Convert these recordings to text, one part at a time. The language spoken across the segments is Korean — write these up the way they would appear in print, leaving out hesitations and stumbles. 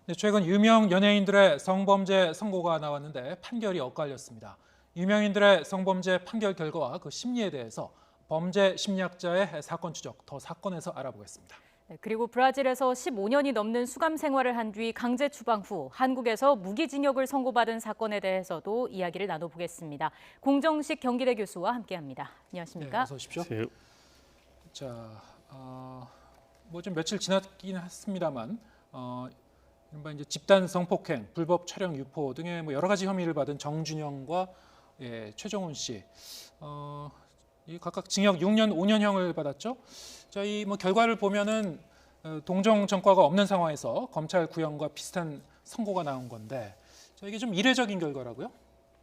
네, 최근 유명 연예인들의 성범죄 선고가 나왔는데 판결이 엇갈렸습니다. 유명인들의 성범죄 판결 결과와 그 심리에 대해서 범죄 심리학자의 사건 추적, 더 사건에서 알아보겠습니다. 네, 그리고 브라질에서 15년이 넘는 수감 생활을 한 뒤 강제 추방 후 한국에서 무기징역을 선고받은 사건에 대해서도 이야기를 나눠보겠습니다. 공정식 경기대 교수와 함께합니다. 안녕하십니까? 네, 어서 오십시오. 자, 뭐 좀 며칠 지났긴 했습니다만, 이른바 이제 집단 성폭행, 불법 촬영 유포 등의 뭐 여러 가지 혐의를 받은 정준영과 최종훈 씨, 이 각각 징역 6년, 5년형을 받았죠. 자, 이 뭐 결과를 보면은 동정 전과가 없는 상황에서 검찰 구형과 비슷한 선고가 나온 건데, 자, 이게 좀 이례적인 결과라고요?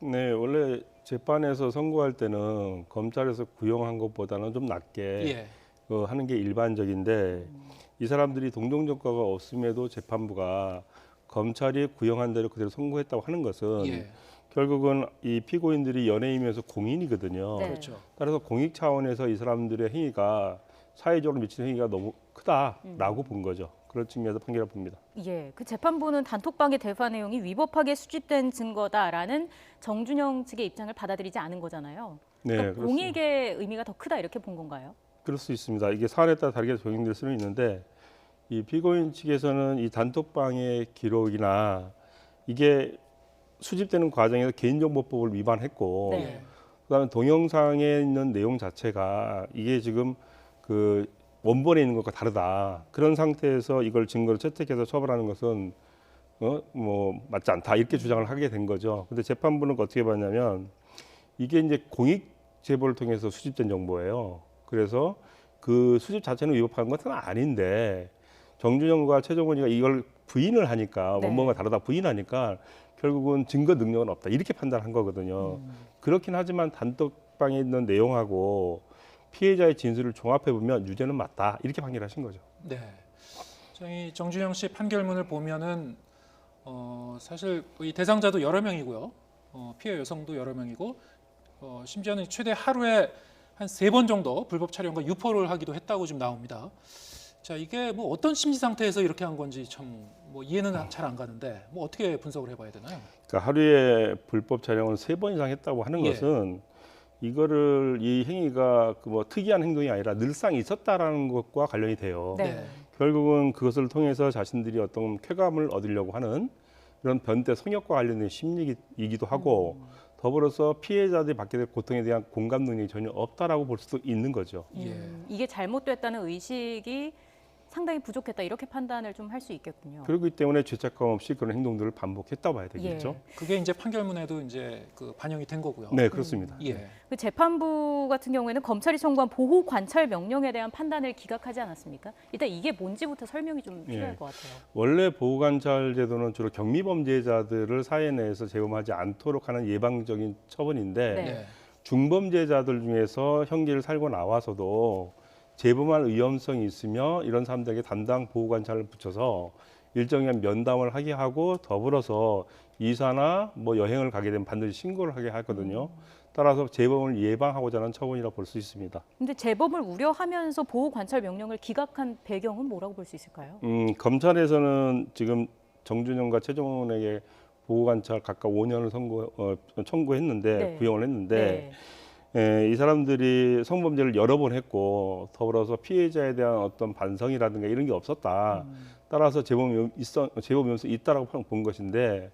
네, 원래 재판에서 선고할 때는 검찰에서 구형한 것보다는 좀 낮게 하는 게 일반적인데 이 사람들이 동정전과가 없음에도 재판부가 검찰이 구형한 대로 그대로 선고했다고 하는 것은 결국은 이 피고인들이 연예인이면서 공인이거든요. 네. 그렇죠. 따라서 공익 차원에서 이 사람들의 행위가 사회적으로 미치는 행위가 너무 크다라고 본 거죠. 그런 측면에서 판결을 봅니다. 예, 그 재판부는 단톡방의 대화 내용이 위법하게 수집된 증거다라는 정준영 측의 입장을 받아들이지 않은 거잖아요. 네, 그러니까 그렇습니다. 공익의 의미가 더 크다 이렇게 본 건가요? 그럴 수 있습니다. 이게 사안에 따라 다르게 적용될 수는 있는데 이 피고인 측에서는 이 단톡방의 기록이나 이게 수집되는 과정에서 개인정보법을 위반했고 네. 그다음에 동영상에 있는 내용 자체가 이게 지금 그 원본에 있는 것과 다르다. 그런 상태에서 이걸 증거를 채택해서 처벌하는 것은 뭐 맞지 않다. 이렇게 주장을 하게 된 거죠. 근데 재판부는 어떻게 봤냐면 이게 이제 공익 제보를 통해서 수집된 정보예요. 그래서 그 수집 자체는 위법한 것은 아닌데 정준영과 최종원이가 이걸 부인을 하니까 네. 원본과 다르다 부인하니까 결국은 증거 능력은 없다. 이렇게 판단한 거거든요. 그렇긴 하지만 단톡방에 있는 내용하고 피해자의 진술을 종합해 보면 유죄는 맞다. 이렇게 판결하신 거죠. 네. 이 정준영 씨 판결문을 보면은 사실 이 대상자도 여러 명이고요. 피해 여성도 여러 명이고 심지어는 최대 하루에 한 3번 정도 불법 촬영과 유포를 하기도 했다고 지금 나옵니다. 자, 이게 뭐 어떤 심리 상태에서 이렇게 한 건지 참 뭐 이해는 잘 안 가는데 뭐 어떻게 분석을 해봐야 되나요? 그러니까 하루에 불법 촬영을 3번 이상 했다고 하는 것은 이거를 이 행위가 그 뭐 특이한 행동이 아니라 늘상 있었다라는 것과 관련이 돼요. 네. 결국은 그것을 통해서 자신들이 어떤 쾌감을 얻으려고 하는 이런 변태 성역과 관련된 심리이기도 하고 더불어서 피해자들이 받게 될 고통에 대한 공감 능력이 전혀 없다라고 볼 수도 있는 거죠. 이게 잘못됐다는 의식이 상당히 부족했다 이렇게 판단을 좀 할 수 있겠군요. 그렇기 때문에 죄책감 없이 그런 행동들을 반복했다고 봐야 되겠죠. 그게 이제 판결문에도 이제 그 반영이 된 거고요. 네, 그렇습니다. 그 재판부 같은 경우에는 검찰이 청구한 보호 관찰 명령에 대한 판단을 기각하지 않았습니까? 일단 이게 뭔지부터 설명이 좀 필요할 것 같아요. 원래 보호관찰 제도는 주로 경미범죄자들을 사회 내에서 재범하지 않도록 하는 예방적인 처분인데 중범죄자들 중에서 형기를 살고 나와서도 재범할 위험성이 있으며 이런 사람들에게 담당 보호관찰을 붙여서 일정한 면담을 하게 하고 더불어서 이사나 뭐 여행을 가게 되면 반드시 신고를 하게 하거든요. 따라서 재범을 예방하고자 하는 처분이라고 볼 수 있습니다. 근데 재범을 우려하면서 보호 관찰 명령을 기각한 배경은 뭐라고 볼 수 있을까요? 검찰에서는 지금 정준영과 최종원에게 보호관찰 각각 5년을 청구했는데 구형을 했는데 이 사람들이 성범죄를 여러 번 했고 더불어서 피해자에 대한 어떤 반성이라든가 이런 게 없었다. 따라서 재범 위험성이 있다라고 본 것인데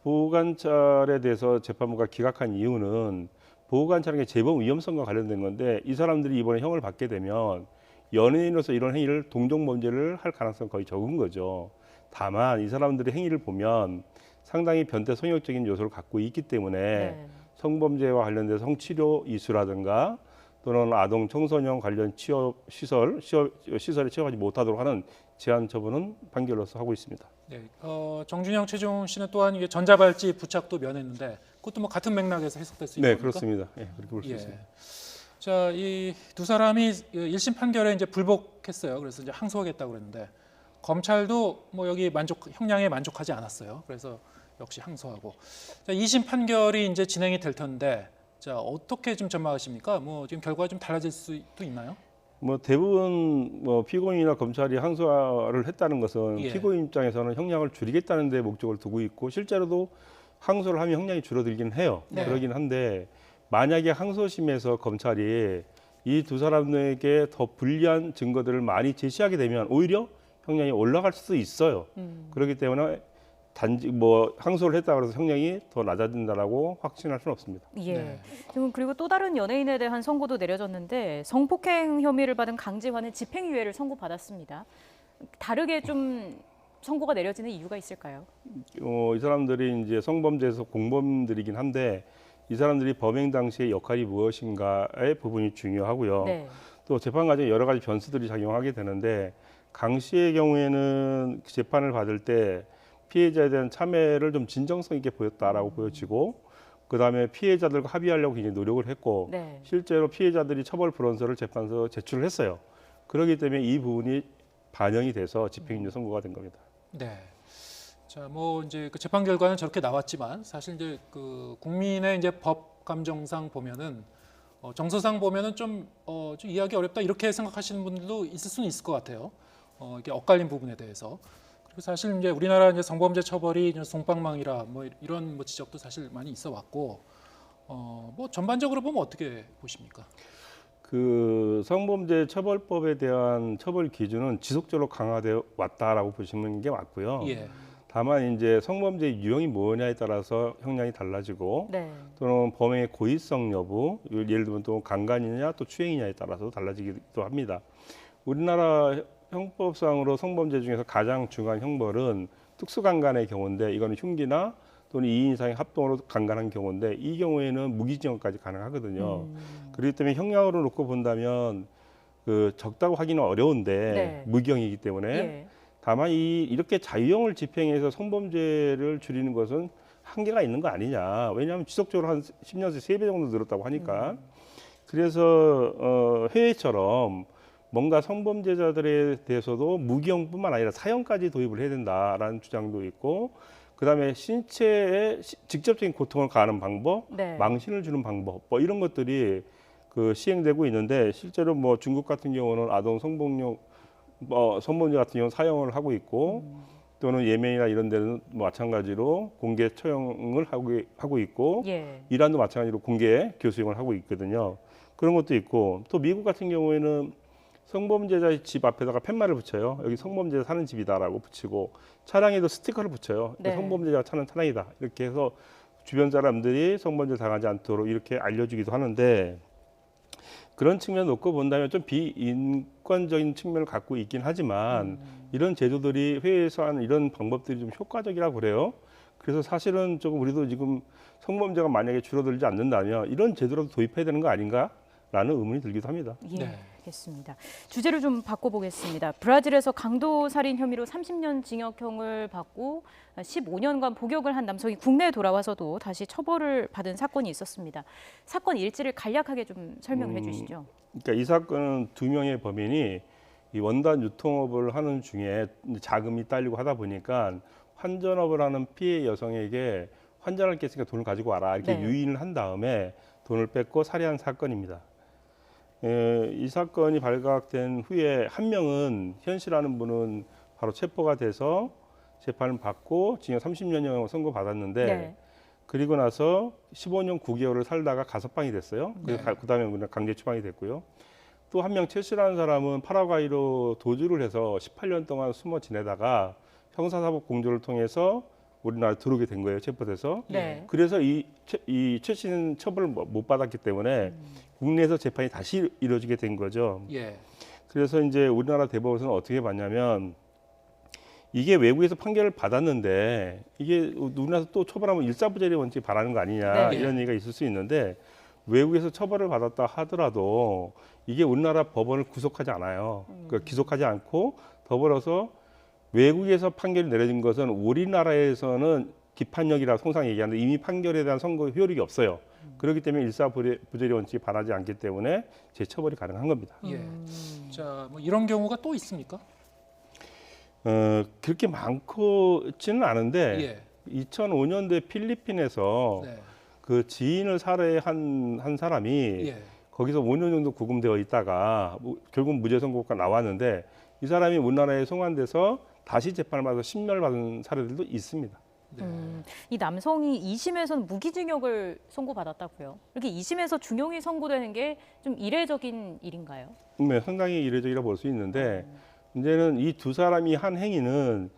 보호관찰에 대해서 재판부가 기각한 이유는 보호관찰은 재범 위험성과 관련된 건데 이 사람들이 이번에 형을 받게 되면 연예인으로서 이런 행위를 동종범죄를 할 가능성이 거의 적은 거죠. 다만 이 사람들의 행위를 보면 상당히 변태 성역적인 요소를 갖고 있기 때문에 성범죄와 관련된 성치료 이수라든가 또는 아동 청소년 관련 취업 시설에 취업하지 못하도록 하는 제한 처분은 판결로서 하고 있습니다. 네, 정준영, 최종훈 씨는 또한 이게 전자발찌 부착도 면했는데 그것도 뭐 같은 맥락에서 해석될 수 있는 네, 겁니까? 그렇습니다. 네, 그렇게 볼 수 있습니다. 자, 이 두 사람이 1심 판결에 이제 불복했어요. 그래서 이제 항소하겠다고 그랬는데 검찰도 뭐 여기 형량에 만족하지 않았어요. 그래서 역시 항소하고. 자, 2심 판결이 이제 진행이 될 텐데, 자, 어떻게 좀 전망하십니까? 뭐 지금 결과가 좀 달라질 수도 있나요? 뭐 대부분 뭐 피고인이나 검찰이 항소를 했다는 것은 예. 피고인 입장에서는 형량을 줄이겠다는 데 목적을 두고 있고 실제로도 항소를 하면 형량이 줄어들긴 해요. 네. 그러긴 한데 만약에 항소심에서 검찰이 이 두 사람에게 더 불리한 증거들을 많이 제시하게 되면 오히려 형량이 올라갈 수도 있어요. 그렇기 때문에 단지 뭐 항소를 했다고 해서 형량이 더 낮아진다라고 확신할 수는 없습니다. 예. 네. 지금 그리고 또 다른 연예인에 대한 선고도 내려졌는데 성폭행 혐의를 받은 강지환은 집행유예를 선고받았습니다. 다르게 좀 선고가 내려지는 이유가 있을까요? 이 사람들이 이제 성범죄에서 공범들이긴 한데 이 사람들이 범행 당시의 역할이 무엇인가의 부분이 중요하고요. 네. 또 재판 과정에 여러 가지 변수들이 작용하게 되는데 강 씨의 경우에는 재판을 받을 때 피해자에 대한 참여를 좀 진정성 있게 보였다라고 보여지고 그다음에 피해자들과 합의하려고 굉장히 노력을 했고 네. 실제로 피해자들이 처벌 불원서를 재판소에 제출을 했어요. 그렇기 때문에 이 부분이 반영이 돼서 집행유예 선고가 된 겁니다. 네. 자, 뭐 이제 그 재판 결과는 저렇게 나왔지만 사실 이제 그 국민의 이제 법 감정상 보면은 정서상 보면은 좀 이해하기 어렵다 이렇게 생각하시는 분들도 있을 수는 있을 것 같아요. 이게 엇갈린 부분에 대해서. 그리고 사실 이제 우리나라 이제 성범죄 처벌이 이제 솜방망이라 뭐 이런 뭐 지적도 사실 많이 있어 왔고 뭐 전반적으로 보면 어떻게 보십니까? 그 성범죄 처벌법에 대한 처벌 기준은 지속적으로 강화되어 왔다라고 보시는 게 맞고요. 예. 다만 이제 성범죄 유형이 뭐냐에 따라서 형량이 달라지고 네. 또는 범행의 고의성 여부, 예를 들면 또 강간이냐 또 추행이냐에 따라서 달라지기도 합니다. 우리나라 형법상으로 성범죄 중에서 가장 중요한 형벌은 특수강간의 경우인데 이거는 흉기나 또는 2인 이상의 합동으로 강간한 경우인데 이 경우에는 무기징역까지 가능하거든요. 그렇기 때문에 형량으로 놓고 본다면 그 적다고 하기는 어려운데 네. 무기형이기 때문에 예. 다만 이렇게 자유형을 집행해서 성범죄를 줄이는 것은 한계가 있는 거 아니냐. 왜냐하면 지속적으로 한 10년째 3배 정도 늘었다고 하니까. 그래서 해외처럼 뭔가 성범죄자들에 대해서도 무기형뿐만 아니라 사형까지 도입을 해야 된다라는 주장도 있고 그다음에 신체에 직접적인 고통을 가하는 방법, 네. 망신을 주는 방법, 뭐 이런 것들이 그 시행되고 있는데 실제로 뭐 중국 같은 경우는 아동 성폭력, 성범죄 같은 경우는 사형을 하고 있고 또는 예멘이나 이런 데는 마찬가지로 공개 처형을 하고 있고 예. 이란도 마찬가지로 공개 교수형을 하고 있거든요. 그런 것도 있고 또 미국 같은 경우에는 성범죄자의 집 앞에다가 팻말을 붙여요. 여기 성범죄자 사는 집이다라고 붙이고 차량에도 스티커를 붙여요. 네. 성범죄자가 사는 차량이다. 이렇게 해서 주변 사람들이 성범죄를 당하지 않도록 이렇게 알려주기도 하는데 그런 측면을 놓고 본다면 좀 비인권적인 측면을 갖고 있긴 하지만 이런 제도들이 해외에서 하는 이런 방법들이 좀 효과적이라고 그래요. 그래서 사실은 조금 우리도 지금 성범죄가 만약에 줄어들지 않는다면 이런 제도라도 도입해야 되는 거 아닌가라는 의문이 들기도 합니다. 예. 네. 알겠습니다. 주제를 좀 바꿔보겠습니다. 브라질에서 강도살인 혐의로 30년 징역형을 받고 15년간 복역을 한 남성이 국내에 돌아와서도 다시 처벌을 받은 사건이 있었습니다. 사건 일지를 간략하게 좀 설명을 해주시죠. 그러니까 이 사건은 2명의 범인이 이 원단 유통업을 하는 중에 자금이 딸리고 하다 보니까 환전업을 하는 피해 여성에게 환전할 게 있으니까 돈을 가지고 와라 이렇게 네. 유인을 한 다음에 돈을 뺏고 살해한 사건입니다. 이 사건이 발각된 후에 한 명은 현 씨라는 분은 바로 체포가 돼서 재판을 받고 징역 30년형을 선고받았는데 네. 그리고 나서 15년 9개월을 살다가 가석방이 됐어요. 네. 그다음에 강제 추방이 됐고요. 또 한 명 최 씨라는 사람은 파라과이로 도주를 해서 18년 동안 숨어 지내다가 형사사법 공조를 통해서 우리나라에 들어오게 된 거예요. 체포돼서. 네. 그래서 이 최 씨는 처벌을 못 받았기 때문에 국내에서 재판이 다시 이루어지게 된 거죠. 예. 그래서 이제 우리나라 대법원에서는 어떻게 봤냐면 이게 외국에서 판결을 받았는데 이게 우리나라에서 또 처벌하면 일사부재리 원칙 바라는 거 아니냐 네. 이런 얘기가 있을 수 있는데 외국에서 처벌을 받았다 하더라도 이게 우리나라 법원을 구속하지 않아요. 그러니까 기속하지 않고 더불어서 외국에서 판결이 내려진 것은 우리나라에서는 기판력이라 통상 얘기하는데 이미 판결에 대한 선고 효력이 없어요. 그렇기 때문에 일사부재리 원칙이 바라지 않기 때문에 재처벌이 가능한 겁니다. 예. 자, 뭐 이런 경우가 또 있습니까? 그렇게 많지는 않은데 예. 2005년도에 필리핀에서 네. 그 지인을 살해한 한 사람이 예. 거기서 5년 정도 구금되어 있다가 결국 무죄 선고가 나왔는데 이 사람이 우리나라에 송환돼서 다시 재판을 받아서 심멸받은 사례들도 있습니다. 네. 이 남성이 2심에서는 무기징역을 선고받았다고요. 이렇게 2심에서 중형이 선고되는 게 좀 이례적인 일인가요? 네, 상당히 이례적이라 볼 수 있는데 문제는 이 두 사람이 한 행위는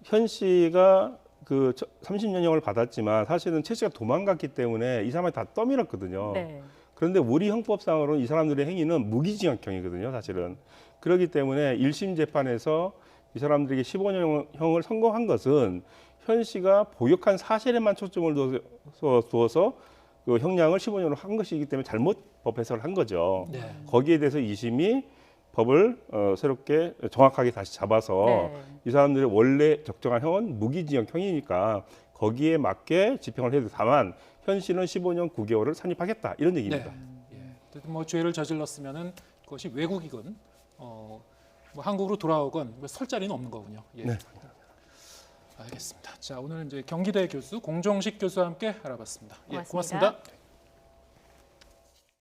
현 씨가 그 30년형을 받았지만 사실은 최 씨가 도망갔기 때문에 이 사람이 다 떠밀었거든요. 네. 그런데 우리 형법상으로는 이 사람들의 행위는 무기징역형이거든요, 사실은. 그렇기 때문에 1심 재판에서 이 사람들에게 15년형을 선고한 것은 현 씨가 보역한 사실에만 초점을 두어서 그 형량을 15년으로 한 것이기 때문에 잘못 법 해석을 한 거죠. 네. 거기에 대해서 2심이 법을 새롭게 정확하게 다시 잡아서 네. 이 사람들의 원래 적정한 형은 무기징역형이니까 거기에 맞게 집행을 해도 다만 현 씨는 15년 9개월을 산입하겠다 이런 얘기입니다. 네. 예. 뭐 죄를 저질렀으면은 그것이 외국이건 뭐 한국으로 돌아오건 뭐 설 자리는 없는 거군요. 예. 네. 알겠습니다. 자, 오늘 이제 경기대 교수 공정식 교수와 함께 알아봤습니다. 예, 고맙습니다. 고맙습니다.